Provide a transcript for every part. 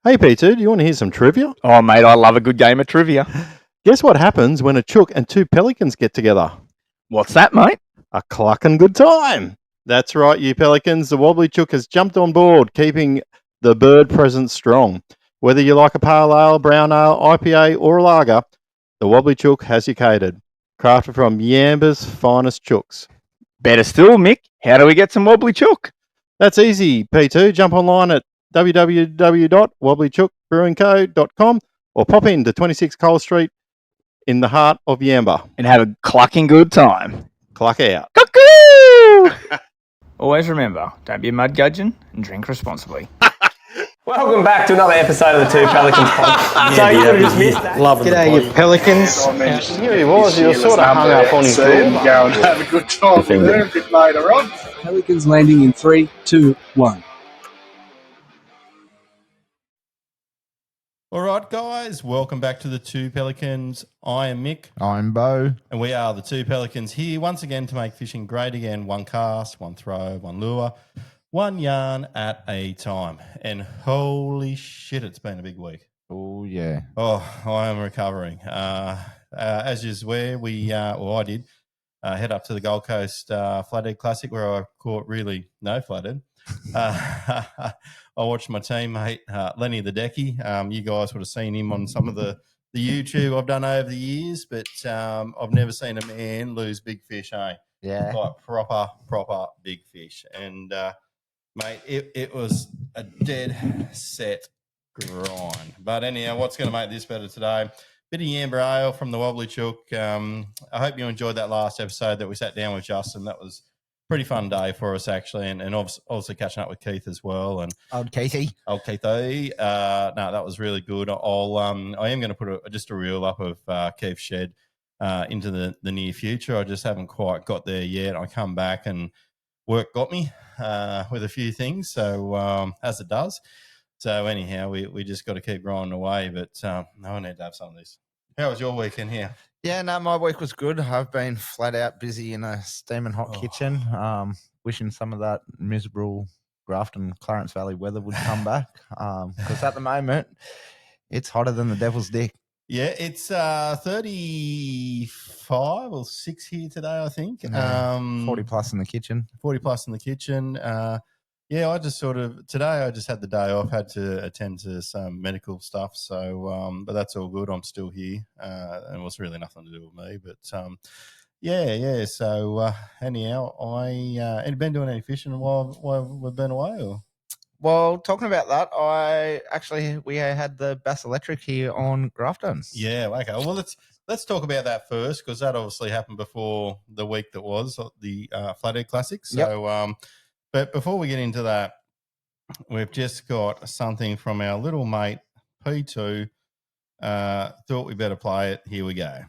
Hey, Peter, do you want to hear some trivia? Oh, mate, I love a good game of trivia. Guess what happens when a chook and two pelicans get together? What's that, mate? A clucking good time. That's right, you pelicans. The wobbly chook has jumped on board, keeping the bird presence strong. Whether you like a pale ale, brown ale, IPA, or a lager, the wobbly chook has you catered. Crafted from Yamba's finest chooks. Better still, Mick, how do we get some wobbly chook? That's easy, P2. Jump online at www.wobblychookbrewingco.com or pop into 26 Cole Street in the heart of Yamba. And have a clucking good time. Cluck out. Cuckoo! Always remember, don't be a mud gudgeon and drink responsibly. Welcome back to another episode of the Two Pelicans podcast. So you would have just missed that. G'day, you Pelicans. Here he was. You were sort of hung up on his door. Go and have a good time with them a bit later on. Pelicans landing in 3, 2, 1. All right, guys. Welcome back to the Two Pelicans. I am Mick. I'm Bo. And we are the Two Pelicans here once again to make fishing great again. One cast, one throw, one lure, one yarn at a time. And holy shit, it's been a big week. Oh, yeah. Oh, I am recovering. As you swear, I did head up to the Gold Coast Flathead Classic where I caught really no flathead. I watched my teammate, Lenny the Decky. You guys would have seen him on some of the YouTube I've done over the years, but I've never seen a man lose big fish, eh? Yeah. Like proper big fish. And, mate, it was a dead set grind. But anyhow, what's going to make this better today? Bit of Yamba ale from the Wobbly Chook. I hope you enjoyed that last episode that we sat down with Justin. That was a pretty fun day for us, actually, and obviously catching up with Keith as well. And Old Keithy. No, that was really good. I am going to put just a reel up of Keith's shed into the near future. I just haven't quite got there yet. I come back and work got me with a few things, so as it does. So anyhow, we just got to keep grinding away, but I need to have some of this. How was your weekend here? Yeah, no, my week was good. I've been flat out busy in a steaming hot kitchen, wishing some of that miserable Grafton, Clarence Valley weather would come back, because at the moment, it's hotter than the devil's dick. Yeah, it's 35 or 6 here today, I think. 40 plus in the kitchen. 40 plus in the kitchen. Yeah, I just today I just had the day off, had to attend to some medical stuff. So, but that's all good. I'm still here. And it was really nothing to do with me. But, yeah. So, anyhow, have been doing any fishing while we've been away? Or? Well, talking about that, we had the Bass Electric here on Grafton. Yeah, okay. Well, let's talk about that first, because that obviously happened before the week that was the Flathead Classic. So, yep. But before we get into that, we've just got something from our little mate P2. Thought we better play it. Here we go.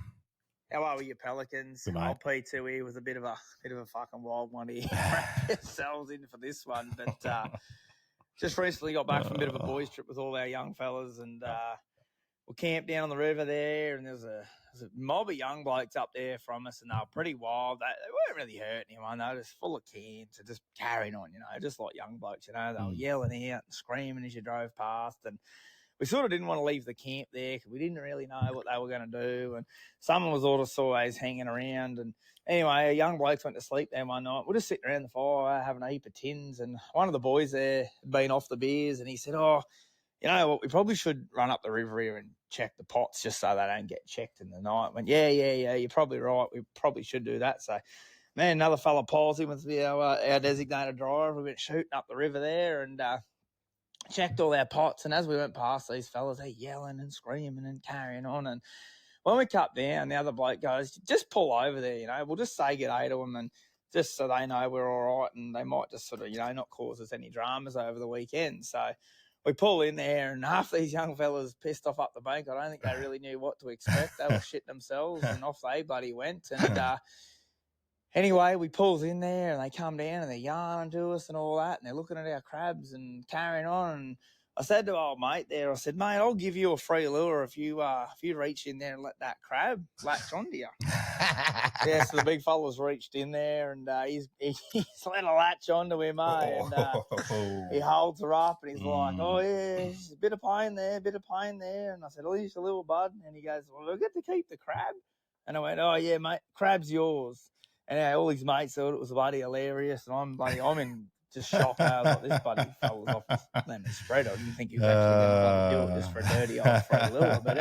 How are we, you Pelicans? Old P2 here was a bit of a fucking wild one here. Ourselves in for this one, but just recently got back from a bit of a boys trip with all our young fellas, and we camped down on the river there, and there's a mob of young blokes up there from us, and they were pretty wild. They weren't really hurting anyone. They were just full of cans and just carrying on, just like young blokes, They were yelling out and screaming as you drove past, and we sort of didn't want to leave the camp there because we didn't really know what they were going to do, and someone was always hanging around. And anyway, our young blokes went to sleep there one night. We're just sitting around the fire having a heap of tins, and one of the boys there had been off the beers, and he said, you know what, we probably should run up the river here and check the pots just so they don't get checked in the night. I went, yeah, you're probably right. We probably should do that. So, man, another fella piles in with our designated driver. We went shooting up the river there and checked all our pots. And as we went past these fellas, they're yelling and screaming and carrying on. And when we cut down, the other bloke goes, just pull over there, we'll just say g'day to them and just so they know we're all right, and they might just sort of, not cause us any dramas over the weekend. So we pull in there, and half these young fellas pissed off up the bank. I don't think they really knew what to expect. They were shitting themselves, and off they bloody went. And anyway, we pulls in there, and they come down, and they're yarning to us and all that, and they're looking at our crabs and carrying on. And I said to old mate there, I said, mate, I'll give you a free lure if you reach in there and let that crab latch onto you. Yeah, so the big fella's reached in there and he's let a latch onto him, and he holds her up and he's like, oh, yeah, there's a bit of pain there. And I said, oh, just a little bud. And he goes, well, I get to keep the crab. And I went, oh, yeah, mate, crab's yours. And all his mates thought it was bloody hilarious. And I'm in just shock. I was like, this bloody fella's off his lemon spread. I didn't think he was actually going to bloody do it just for a dirty old free lure. But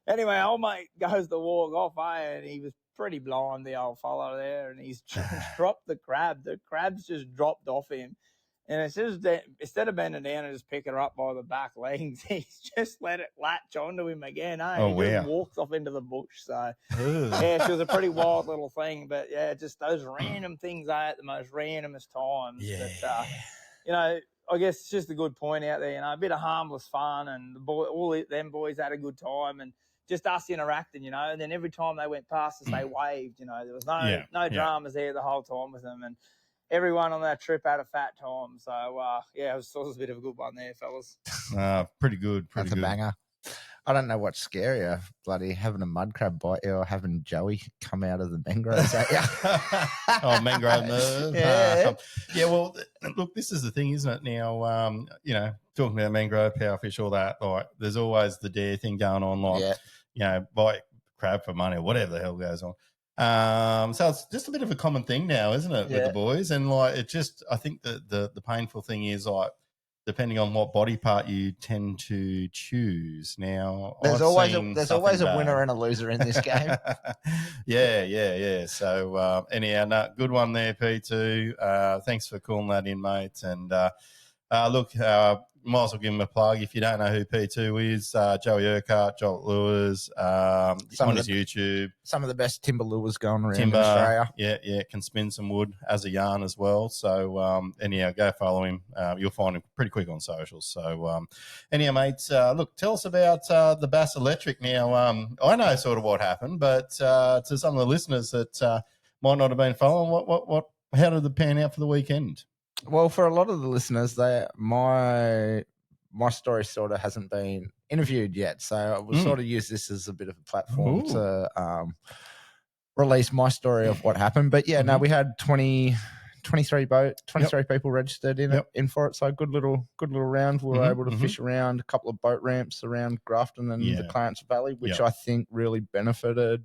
anyway, old mate goes to walk off, and he was pretty blind, the old fellow there, and he's dropped the crab. The crab's just dropped off him. And it's just that instead of bending down and just picking her up by the back legs, he's just let it latch onto him again. He just walks off into the bush. So, yeah, she was a pretty wild little thing. But, yeah, just those random things at the most randomest times. Yeah. But, I guess it's just a good point out there. A bit of harmless fun, and all them boys had a good time. And just us interacting, and then every time they went past us, they waved, there was no dramas there the whole time with them. And everyone on that trip had a fat time. So, it was a bit of a good one there, fellas. Pretty good. That's a banger. I don't know what's scarier, bloody having a mud crab bite you or having Joey come out of the mangroves at you. Mangrove Merv. Yeah. Well, look, this is the thing, isn't it? Now, talking about mangrove, powerfish, all that, like, there's always the dare thing going on, like, bite crab for money or whatever the hell goes on. So it's just a bit of a common thing now, isn't it, with the boys? And like, I think the painful thing is, like, depending on what body part you tend to choose. Now, there's always a winner and a loser in this game. Yeah. So anyhow, good one there, P2. Thanks for calling that in, mate. And look, might as well give him a plug. If you don't know who P2 is, Joey Urquhart, Joel Lures, on his YouTube. Some of the best timber lures going around in Australia. Yeah, can spin some wood as a yarn as well. So anyhow, go follow him. You'll find him pretty quick on socials. So anyhow, mates, look, tell us about the Bass Electric. Now, I know sort of what happened, but to some of the listeners that might not have been following, how did it pan out for the weekend? Well, for a lot of the listeners, my story sort of hasn't been interviewed yet, so I will sort of use this as a bit of a platform to release my story of what happened. But yeah, no, we had 23 people registered in for it, so good little round. We were able to fish around a couple of boat ramps around Grafton and the Clarence Valley, which I think really benefited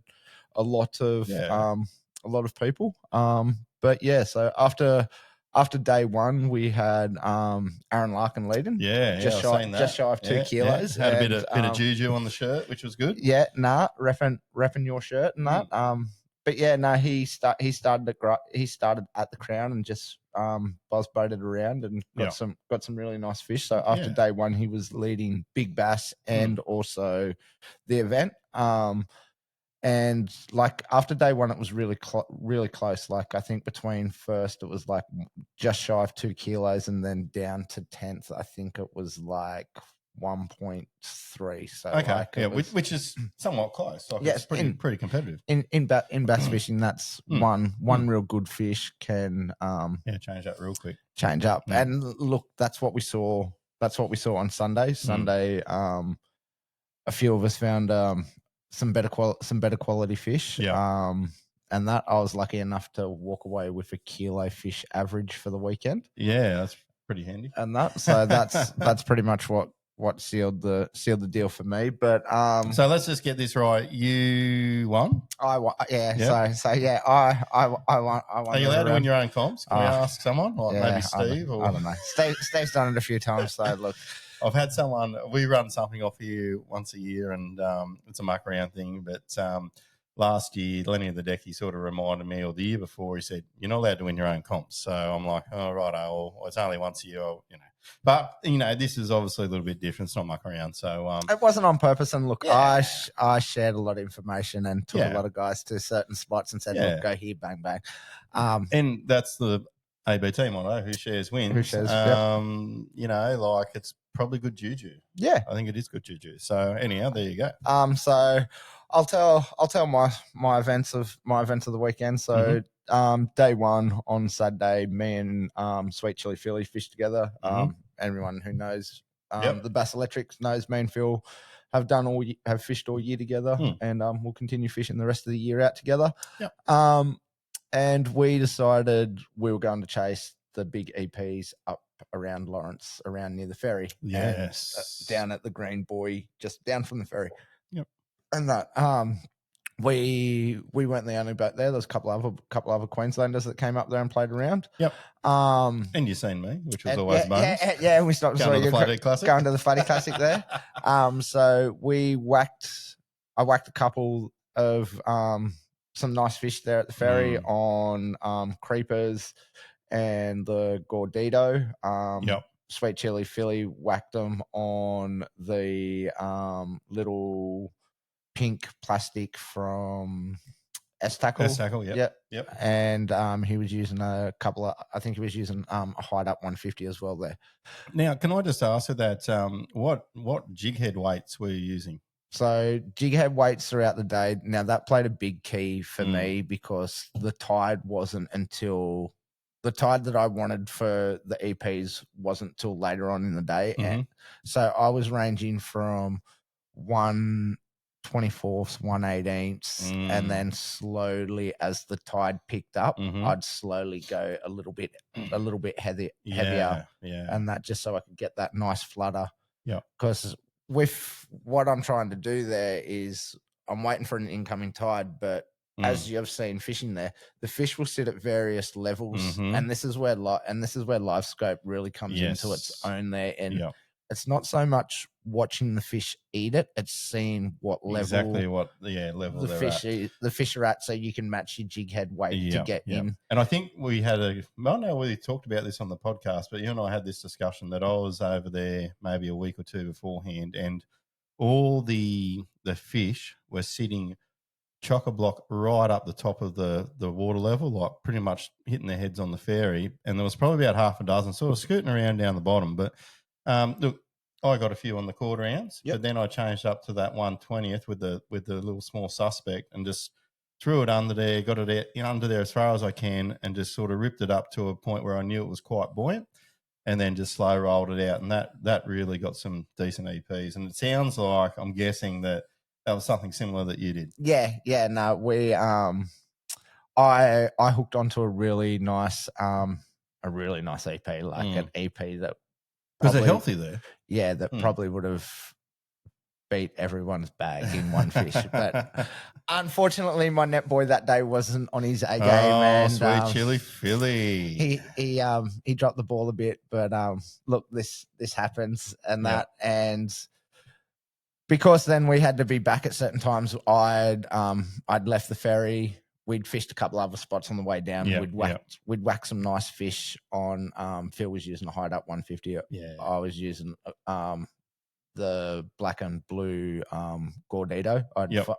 a lot of people. But yeah, so after day one, we had Aaron Larkin leading. Just shy of 2 kilos. Had a bit of juju on the shirt, which was good. Yeah, repping your shirt and that. But yeah, he started at the Crown and just buzz boated around and got some really nice fish. So after day one, he was leading big bass and also the event. And like after day one, it was really close. Like I think between first, it was like just shy of 2 kilos, and then down to 10th, I think it was like 1.3. So okay, which is somewhat close. Like it's pretty competitive. In bass fishing, that's one real good fish can change that real quick. Change up, and look, that's what we saw. That's what we saw on Sunday. A few of us found some better quality fish. And that I was lucky enough to walk away with a kilo fish average for the weekend. Yeah, that's pretty handy. And that's pretty much what sealed the deal for me. But so let's just get this right. You won. I won. Yeah. So yeah, I won. Are you allowed to win your own comps? Can we ask someone? Or maybe Steve? I don't know. Steve's done it a few times. So look. I've had someone, we run something off here once a year, and it's a muck around thing. But last year, Lenny of the Deck, he sort of reminded me, or the year before, he said, you're not allowed to win your own comps. So I'm like, oh, right, well, it's only once a year, But, this is obviously a little bit different. It's not muck around. So it wasn't on purpose. And look, I shared a lot of information and took a lot of guys to certain spots and said, look, go here, bang, bang. And that's the ABT motto, who shares wins. Who shares, like it's probably good juju. Yeah, I think it is good juju. So anyhow, there you go. So I'll tell my events of the weekend. So day one on Saturday, me and Sweet Chili Philly fished together. Everyone who knows Yep. The Bass Electrics, Nose, me and Phil have fished all year together, and we'll continue fishing the rest of the year out together. Yep. And we decided we were going to chase the big EPs up around Lawrence, around near the ferry. Yes. And, down at the Green Buoy, just down from the ferry. Yep. And that we weren't the only boat there. There's a couple other Queenslanders that came up there and played around. Yep. And you seen me, which was always a bonus. Yeah, we stopped going to the Flathead Classic. Going to the Flathead Classic there. So I whacked a couple of some nice fish there at the ferry on creepers and the Gordito. Yep. Sweet Chili Philly whacked them on the little pink plastic from S-Tackle. S-Tackle, yep. And he was using a Hide Up 150 as well there. Now, can I just ask you that what jig head weights were you using? So jig head weights throughout the day. Now, that played a big key for me because the tide that I wanted for the EPs wasn't till later on in the day. And so I was ranging from 1/24, 1/18, and then slowly as the tide picked up, I'd slowly go a little bit heavier. Yeah. And that just so I could get that nice flutter. Yeah. Because with what I'm trying to do there is I'm waiting for an incoming tide, but as you've seen fishing there, the fish will sit at various levels, and this is where live scope really comes into its own there. And it's not so much watching the fish eat it; it's seeing what level level the fish are at, so you can match your jig head weight to get in. And I think we had I don't know whether you talked about this on the podcast, but you and I had this discussion that I was over there maybe a week or two beforehand, and all the fish were sitting chock-a-block right up the top of the water level, like pretty much hitting their heads on the ferry. And there was probably about half a dozen sort of scooting around down the bottom. But look, I got a few on the quarter ounce, but then I changed up to that 1/20th with the little small suspect and just threw it under there, got it under there as far as I can, and just sort of ripped it up to a point where I knew it was quite buoyant, and then just slow rolled it out. And that really got some decent EPs. And it sounds like, I'm guessing that was something similar that you did. Yeah. No, we I hooked onto a really nice EP, an EP that was it healthy there? Yeah, that probably would have beat everyone's bag in one fish. But unfortunately, my net boy that day wasn't on his A game. And Sweet Chili Philly. He dropped the ball a bit, but look, this happens and because then we had to be back at certain times. I'd left the ferry. We'd fished a couple other spots on the way down. We'd whack some nice fish on. Phil was using a Hide Up 150. Yeah. I was using the black and blue Gordito.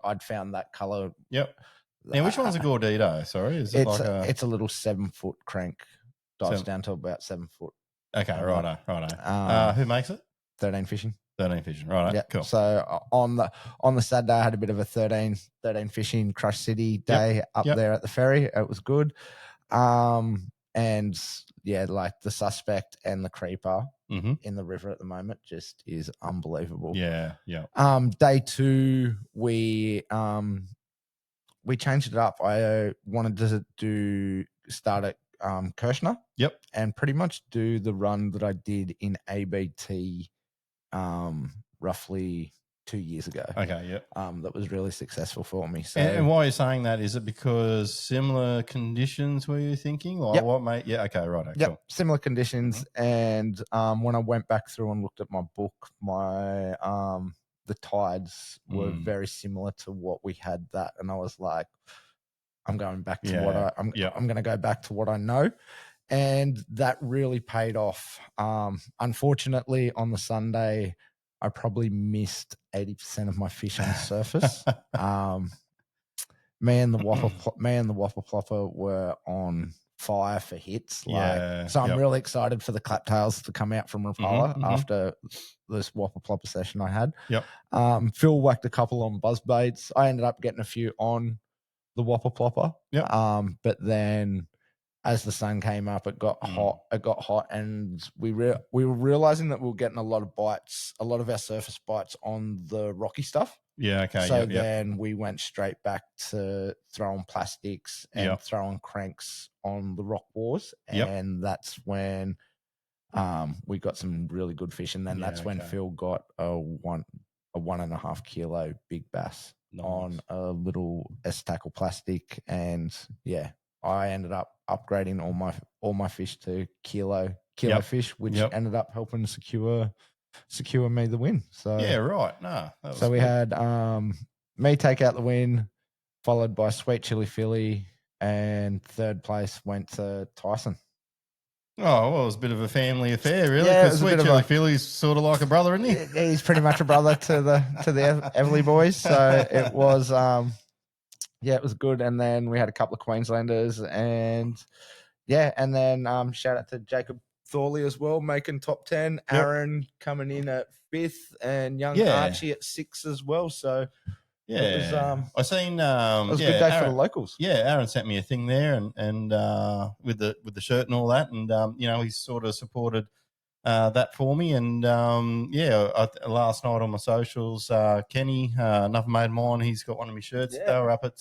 I'd found that color. Yep. Now, which one's a Gordito? Sorry, is it it's a little 7-foot crank. Dives down to about 7 foot. Okay, righto. Who makes it? 13 Fishing. 13 Fishing, right? Yep. Cool. So on the Saturday, I had a bit of a 13 Fishing Crush City day up there at the ferry. It was good. And yeah, like the suspect and the creeper in the river at the moment just is unbelievable. Yeah. Day 2, we changed it up. I wanted to start at Kirshner. Yep. And pretty much do the run that I did in ABT roughly 2 years ago. Okay, yep. That was really successful for me. So, and why are you saying that? Is it because similar conditions were you thinking? Like what, mate? Yeah, okay, right. Yep, cool. similar conditions. And when I went back through and looked at my book, my the tides were very similar to what we had that. And I was like, I'm going back to I'm going to go back to what I know. And that really paid off. Unfortunately, on the Sunday, I probably missed 80% of my fish on the surface. Me and the Whopper Plopper were on fire for hits. So I'm really excited for the claptails to come out from Rapala after this Whopper Plopper session I had. Yep. Phil whacked a couple on buzzbaits. I ended up getting a few on the Whopper Plopper. Yep. But then as the sun came up, it got hot. It got hot, and we were realizing that we were getting a lot of bites, a lot of our surface bites on the rocky stuff. Yeah, okay. So then we went straight back to throwing plastics and throwing cranks on the rock walls, and that's when we got some really good fish. And then that's when Phil got a 1.5 kilo big bass on a little S-tackle plastic, and I ended up upgrading all my fish to kilo fish, which ended up helping secure me the win. So right. No, so we had me take out the win, followed by Sweet Chili Philly, and third place went to Tyson. Oh, well, it was a bit of a family affair, really. Because Sweet Chili Philly's sort of like a brother, isn't he? He's pretty much a brother to the Everly boys. So it was, it was good. And then we had a couple of Queenslanders, and then shout out to Jacob Thorley as well, making top 10. Aaron coming in at 5th, and young Archie at 6th as well. So it was, I seen. it was a good day for the locals. Yeah, Aaron sent me a thing there, and with the shirt and all that, and he sort of supported that for me, and last night on my socials, Kenny, another mate of mine, he's got one of my shirts. They were up at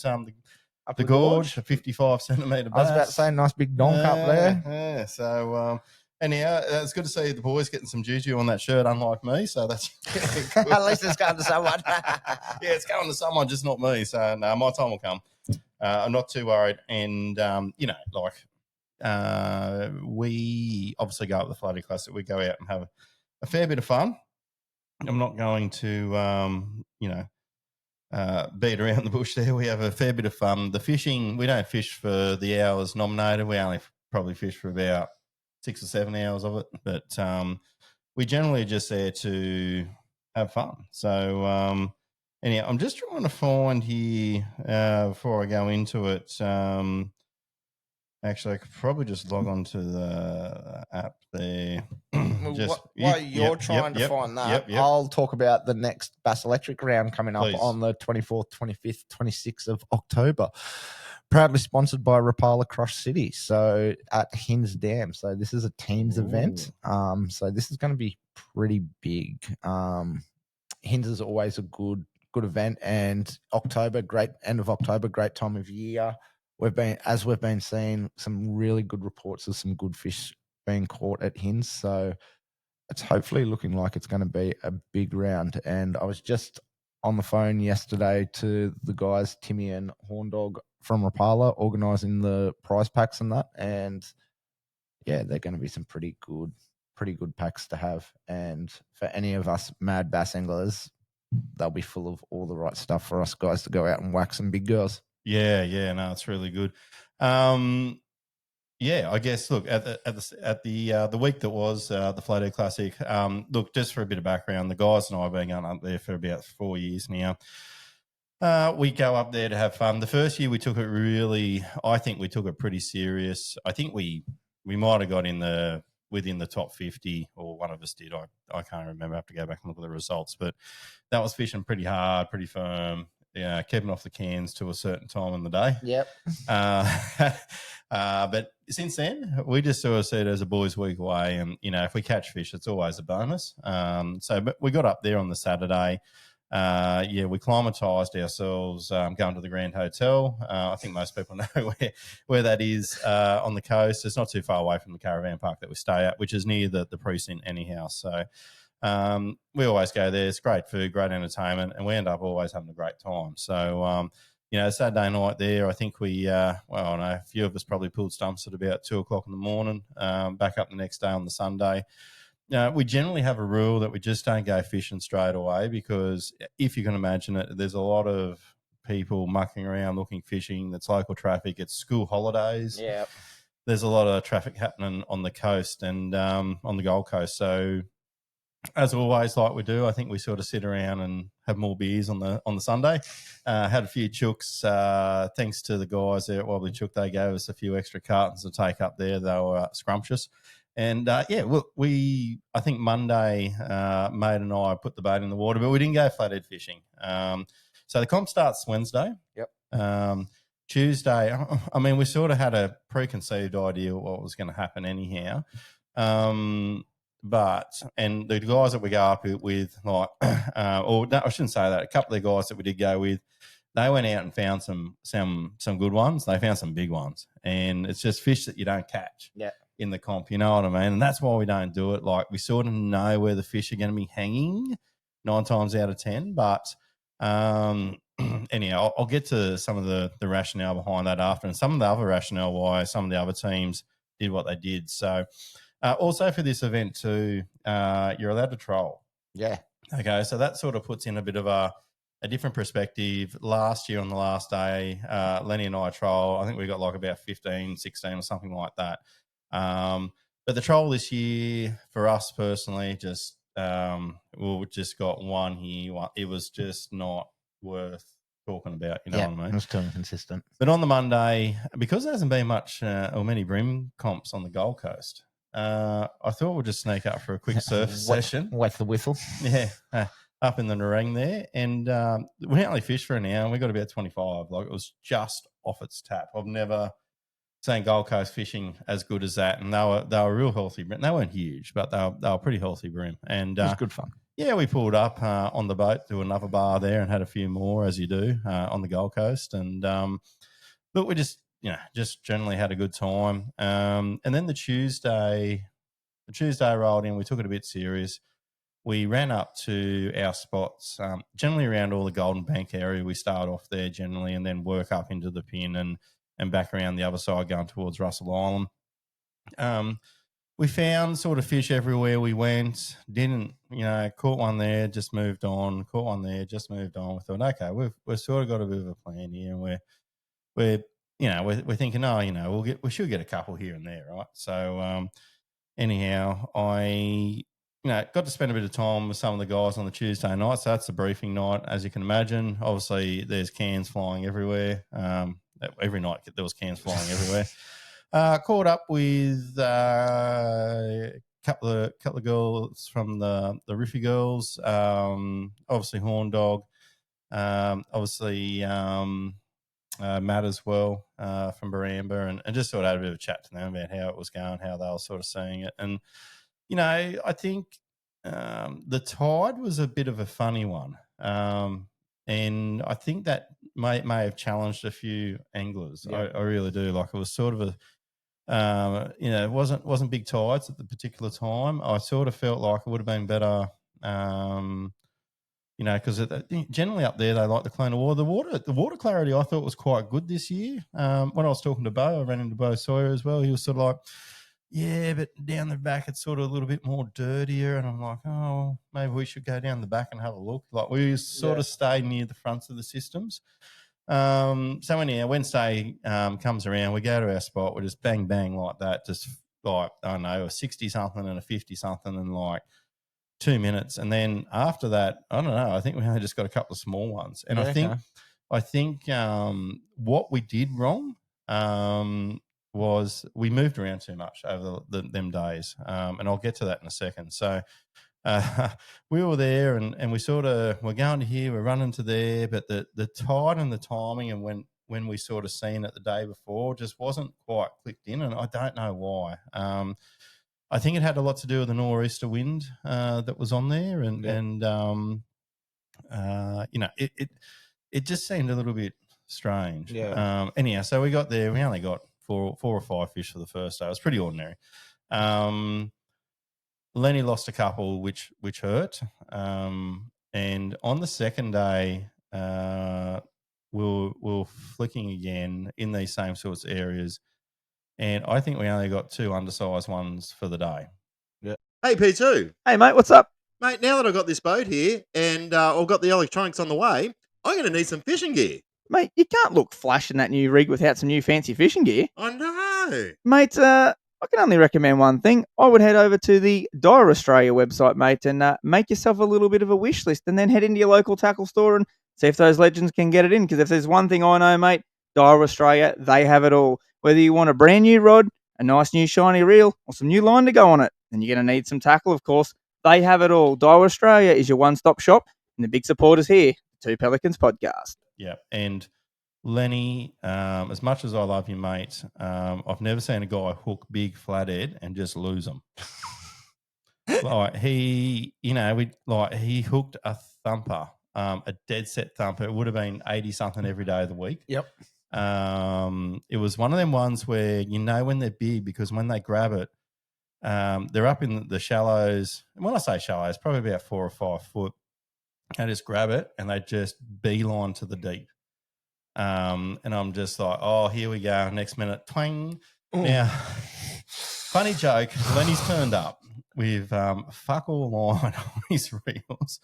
the gorge, a 55 centimetre bass. I was about to say, nice big donk up there. Yeah, so. Anyhow, it's good to see the boys getting some juju on that shirt, unlike me. So that's cool. At least it's going to someone. It's going to someone, just not me. So no, my time will come. I'm not too worried. And we obviously go up the Flathead Classic. We go out and have a fair bit of fun. I'm not going to beat around the bush there. We have a fair bit of fun. The fishing, we don't fish for the hours nominated. We only probably fish for about 6 or 7 hours of it, but we generally just there to have fun. So anyhow, I'm just trying to find here before I go into it. Actually, I could probably just log on to the app there. While you're trying to find that, I'll talk about the next Bass Electric round coming up on the 24th, 25th, 26th of October. Proudly sponsored by Rapala Cross City, so at Hinds Dam. So this is a teams event. So this is going to be pretty big. Hinds is always a good event, and October, great end of October, great time of year. We've been seeing some really good reports of some good fish being caught at Hinds. So it's hopefully looking like it's going to be a big round. And I was just on the phone yesterday to the guys, Timmy and Horndog from Rapala, organising the prize packs and that. And they're going to be some pretty good packs to have. And for any of us mad bass anglers, they'll be full of all the right stuff for us guys to go out and whack some big girls. No, it's really good. I guess look at the week that was the Flathead Classic. Look, just for a bit of background, the guys and I have been going up there for about 4 years now. We go up there to have fun. The first year we took it I think we took it pretty serious. I think we might have got within the top 50, or one of us did. I can't remember. I have to go back and look at the results. But that was fishing pretty hard, pretty firm. Yeah, keeping off the cans to a certain time in the day. Yep. But since then, we just sort of see it as a boys' week away, and if we catch fish, it's always a bonus. But we got up there on the Saturday. We climatised ourselves, going to the Grand Hotel. I think most people know where that is on the coast. It's not too far away from the caravan park that we stay at, which is near the precinct anyhow. So. We always go there. It's great food, great entertainment, and we end up always having a great time. So, Saturday night there, I think we, I know a few of us probably pulled stumps at about 2:00 in the morning, back up the next day on the Sunday. We generally have a rule that we just don't go fishing straight away, because if you can imagine it, there's a lot of people mucking around looking fishing. That's local traffic. It's school holidays. Yeah. There's a lot of traffic happening on the coast and on the Gold Coast. So, as always, like we do, I think we sort of sit around and have more beers on the Sunday. Had a few chooks. Thanks to the guys there at Wobbly Chook, they gave us a few extra cartons to take up there. They were scrumptious. And I think Monday, Mate and I put the bait in the water, but we didn't go flathead fishing. So the comp starts Wednesday. Yep. Tuesday, I mean, we sort of had a preconceived idea of what was going to happen anyhow. But the guys that we go up with, like, or no, I shouldn't say that. A couple of guys that we did go with, they went out and found some good ones. They found some big ones, and it's just fish that you don't catch in the comp. You know what I mean? And that's why we don't do it. Like, we sort of know where the fish are going to be hanging 9 times out of 10. But anyhow, I'll get to some of the rationale behind that after, and some of the other rationale why some of the other teams did what they did. So. Also for this event too, you're allowed to troll. Yeah. Okay, so that sort of puts in a bit of a different perspective. Last year on the last day, Lenny and I troll. I think we got like about 15, 16 or something like that. But the troll this year, for us personally, just we just got one here. It was just not worth talking about, you know what I mean? It was too inconsistent. But on the Monday, because there hasn't been much or many brim comps on the Gold Coast, I thought we'd just sneak up for a quick surf session. Wet the whistle. Yeah, up in the Narang there. And we only fished for an hour and we got about 25. Like, it was just off its tap. I've never seen Gold Coast fishing as good as that. And they were real healthy brim. They weren't huge, but they were pretty healthy brim. And it was good fun. Yeah, we pulled up on the boat to another bar there and had a few more, as you do, on the Gold Coast. And but we just generally had a good time. And then the Tuesday rolled in. We took it a bit serious. We ran up to our spots, generally around all the Golden Bank area. We start off there generally and then work up into the pin and back around the other side going towards Russell Island. We found sort of fish everywhere we went. Didn't, caught one there, just moved on. Caught one there, just moved on. We thought, okay, we've sort of got a bit of a plan here, and we're thinking, we should get a couple here and there, right? So anyhow, I got to spend a bit of time with some of the guys on the Tuesday night. So that's the briefing night, as you can imagine. Obviously, there's cans flying everywhere. Every night there was cans flying everywhere. Caught up with a couple of girls from the Riffy girls. Obviously Horn Dog. Obviously Matt as well from Baramba, and just sort of had a bit of a chat to them about how it was going, how they were sort of seeing it. And, I think the tide was a bit of a funny one. And I think that may have challenged a few anglers. Yeah. I really do. Like, it was sort of it wasn't big tides at the particular time. I sort of felt like it would have been better, because generally up there they like the cleaner water. The water clarity I thought was quite good this year. When I was talking to Bo, I ran into Bo Sawyer as well. He was sort of like, yeah, but down the back it's sort of a little bit more dirtier. And I'm like, oh, maybe we should go down the back and have a look. Like, we sort of stay near the fronts of the systems. So anyhow, Wednesday comes around, we go to our spot, we just bang like that, just like, I don't know, a 60 something and a 50 something in like 2 minutes. And then after that, I don't know, I think we only just got a couple of small ones. And I think what we did wrong was we moved around too much over them days. And I'll get to that in a second. So we were there and we sort of, we're going to here, we're running to there, but the tide and the timing and when we sort of seen it the day before just wasn't quite clicked in, and I don't know why. I think it had a lot to do with the nor'easter wind that was on there, it just seemed a little bit strange. Yeah. Anyhow, so we got there, we only got four or five fish for the first day. It was pretty ordinary. Lenny lost a couple, which hurt. And on the second day, we're flicking again in these same sorts of areas. And I think we only got 2 undersized ones for the day. Yeah. Hey, P2. Hey, mate, what's up? Mate, now that I've got this boat here and I've got the electronics on the way, I'm going to need some fishing gear. Mate, you can't look flash in that new rig without some new fancy fishing gear. I know. Mate, I can only recommend one thing. I would head over to the Dyer Australia website, mate, and make yourself a little bit of a wish list and then head into your local tackle store and see if those legends can get it in. Because if there's one thing I know, mate, Dyer Australia, they have it all. Whether you want a brand new rod, a nice new shiny reel, or some new line to go on it, then you're going to need some tackle, of course. They have it all. Dyer Australia is your one-stop shop, and the big supporters here, the Two Pelicans podcast. Yeah, and Lenny, as much as I love you, mate, I've never seen a guy hook big flathead and just lose them. Like he hooked a thumper, a dead set thumper. It would have been 80 something every day of the week. Yep. It was one of them ones where when they're big, because when they grab it, they're up in the shallows. And when I say shallows, probably about 4 or 5 foot. They just grab it and they just beeline to the deep. And I'm just like, oh, here we go. Next minute, twang. Ooh. Now, funny joke, Lenny's turned up with fuck all line on his reels.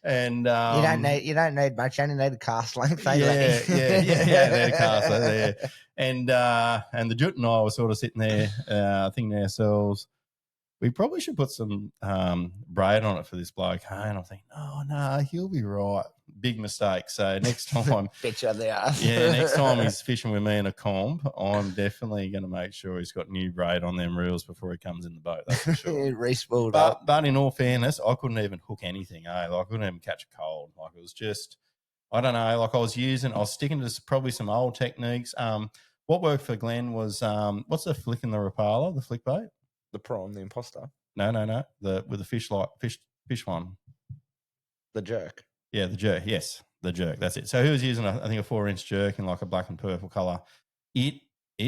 And you don't need much, you only need a cast length. Yeah, need a cast length, yeah. And the Jute and I were sort of sitting there thinking to ourselves, we probably should put some braid on it for this bloke. Hey? And I'm thinking, oh, no, he'll be right. Big mistake. So next time. Bet you on the ass. Yeah, next time he's fishing with me in a comp, I'm definitely going to make sure he's got new braid on them reels before he comes in the boat. That's for sure. Re-spooled up. But in all fairness, I couldn't even hook anything. Like I couldn't even catch a cold. Like it was just, I don't know, like I was sticking to probably some old techniques. What worked for Glenn was, what's the flick in the Rapala, the flick bait? The prawn, the imposter. No. With the fish one. The jerk. Yeah, the jerk. Yes, the jerk. That's it. So he was using, I think, a 4-inch jerk in like a black and purple colour. It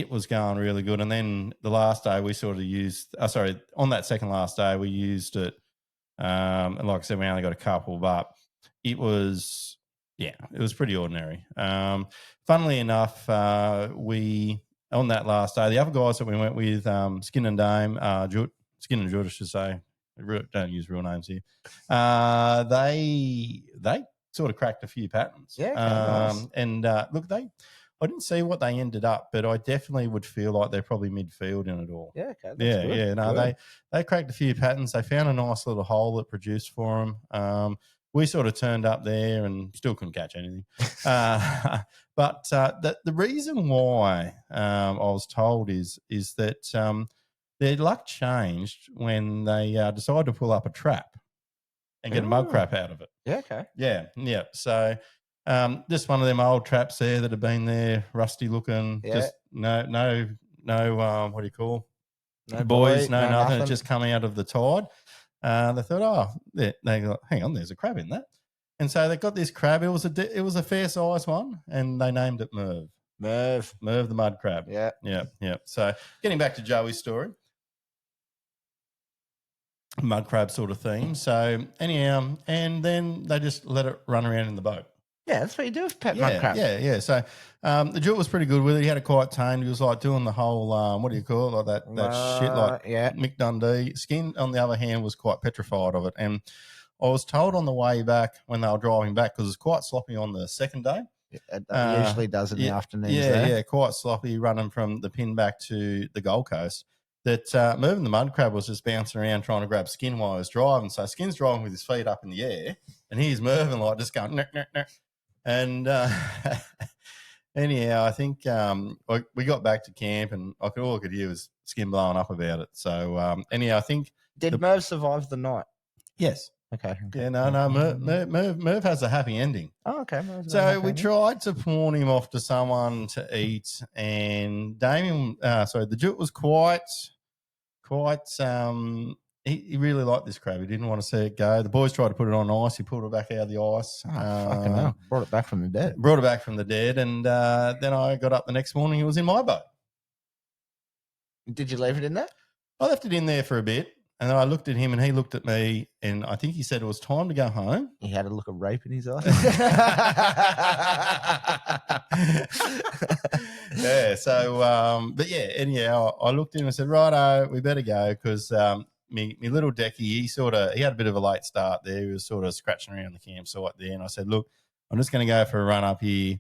was going really good. And then the last day we sort of used, on that second last day we used it. And like I said, we only got a couple, but it was pretty ordinary. Funnily enough, on that last day, the other guys that we went with, Skin and Dame, Skin and Jute, I should say, don't use real names here. They sort of cracked a few patterns. Yeah, nice. And look, I didn't see what they ended up, but I definitely would feel like they're probably midfield in it all. Yeah, okay. That's good. Yeah. No, good. They cracked a few patterns. They found a nice little hole that produced for them. We sort of turned up there and still couldn't catch anything. But the reason why I was told is that their luck changed when they decided to pull up a trap and get a mud crab out of it. Yeah, okay. Yeah. So just one of them old traps there that have been there, rusty looking. Yeah. Just no. What do you call? No boys, boy, no nothing. Just coming out of the tide. They thought, they got, hang on, there's a crab in that, and so they got this crab. It was a fair size one, and they named it Merv. Merv the Mud Crab. Yeah. So getting back to Joey's story. Mud crab sort of theme. So anyhow, and then they just let it run around in the boat. Yeah, that's what you do with pet mud crab. Yeah. So the Jute was pretty good with it. He had it quite tamed. He was like doing the whole, what do you call it, like that shit, like Mick Dundee. Skin, on the other hand, was quite petrified of it. And I was told on the way back when they were driving back, because it was quite sloppy on the second day. It usually does in the afternoons. Yeah, quite sloppy running from the pin back to the Gold Coast. That Merv the Mud Crab was just bouncing around trying to grab Skin while he was driving. So Skin's driving with his feet up in the air, and he's Merv like just going, nah. And anyhow, I think we got back to camp, and all I could hear was Skin blowing up about it. So anyhow, I think did Merv survive the night? Yes. Okay. Yeah, no. Merv has a happy ending. Oh, okay. So we tried to pawn him off to someone to eat, and Damien, the Jute was quite. He really liked this crab. He didn't want to see it go. The boys tried to put it on ice. He pulled it back out of the ice. Fucking hell. Brought it back from the dead. And then I got up the next morning. He was in my boat. Did you leave it in there? I left it in there for a bit. And then I looked at him and he looked at me, and I think he said it was time to go home. He had a look of rape in his eyes. Yeah. So, but yeah, anyhow, I looked at him and said, righto, we better go, because me little Decky, he had a bit of a late start there. He was sort of scratching around the campsite there. And I said, look, I'm just going to go for a run up here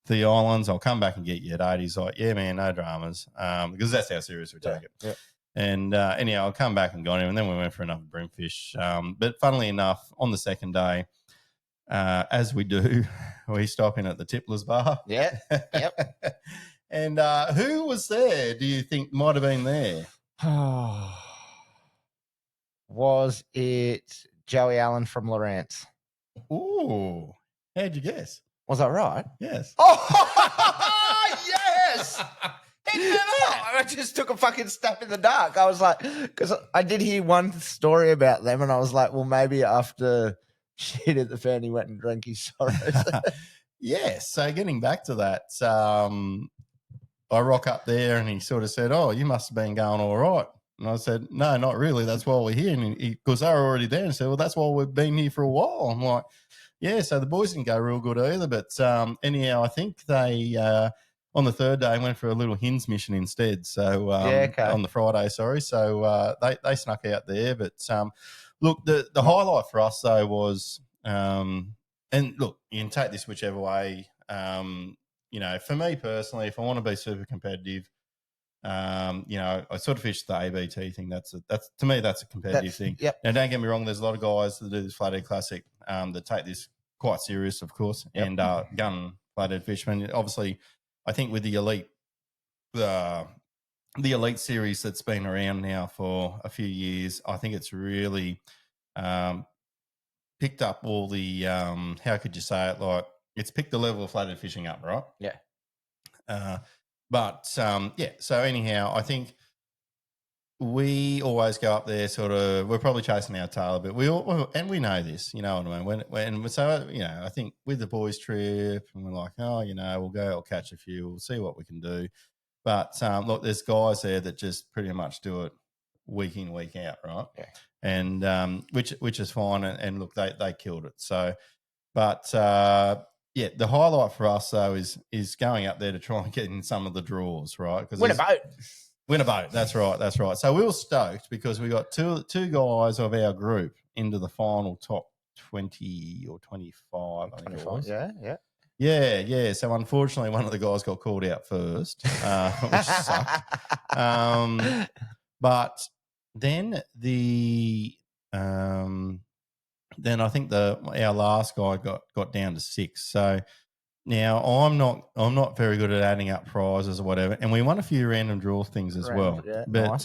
to the islands. I'll come back and get you at 8. He's like, yeah, man, no dramas. Because that's how serious we take it. Yeah. And anyhow, I'll come back and got him, and then we went for another brimfish. But funnily enough, on the second day, as we do, we stop in at the Tippler's Bar. Yeah, yep. And who was there, do you think might have been there? Was it Joey Allen from Lawrence? Ooh, how'd you guess? Was that right? Yes. Oh, yes! Didn't know that. I just took a fucking step in the dark. I was like, because I did hear one story about them, and I was like, well, maybe after shit at the fan, he went and drank his sorrows. Yeah. So getting back to that, I rock up there and he sort of said, "Oh, you must have been going all right." And I said, "No, not really. That's why we're here." And because they were already there, and said, "Well, that's why we've been here for a while." I'm like, "Yeah." So the boys didn't go real good either, but anyhow, I think they on the third day went for a little hens mission instead. So on the Friday, sorry. So they snuck out there, but look, the highlight for us though was, and look, you can take this whichever way. You know, for me personally, if I want to be super competitive, you know, I sort of fish the ABT thing. That's to me, that's a competitive thing. Yep. Now, don't get me wrong. There's a lot of guys that do this Flathead Classic that take this quite serious, of course, and gun flathead fishermen. Obviously, I think with the elite series that's been around now for a few years, I think it's really picked up all the how could you say it, like it's picked the level of flathead fishing up, right? Yeah. But yeah, so anyhow, I think we always go up there sort of, we're probably chasing our tail a bit. And we know this, you know what I mean? When so, you know, I think with the boys trip and we're like, oh, you know, we'll go, I'll catch a few, we'll see what we can do. But look, there's guys there that just pretty much do it week in, week out, right? Yeah. And which is fine. And look, they killed it. So, but yeah, the highlight for us though is going up there to try and get in some of the draws, right? Because Win a boat. Win a boat. That's right. That's right. So we were stoked because we got two guys of our group into the final top 20 or 25. I think it was. Yeah. So unfortunately, one of the guys got called out first, which sucked. But then then I think our last guy got down to 6. So now I'm not very good at adding up prizes or whatever, and we won a few random draw things as well. Yeah, but nice.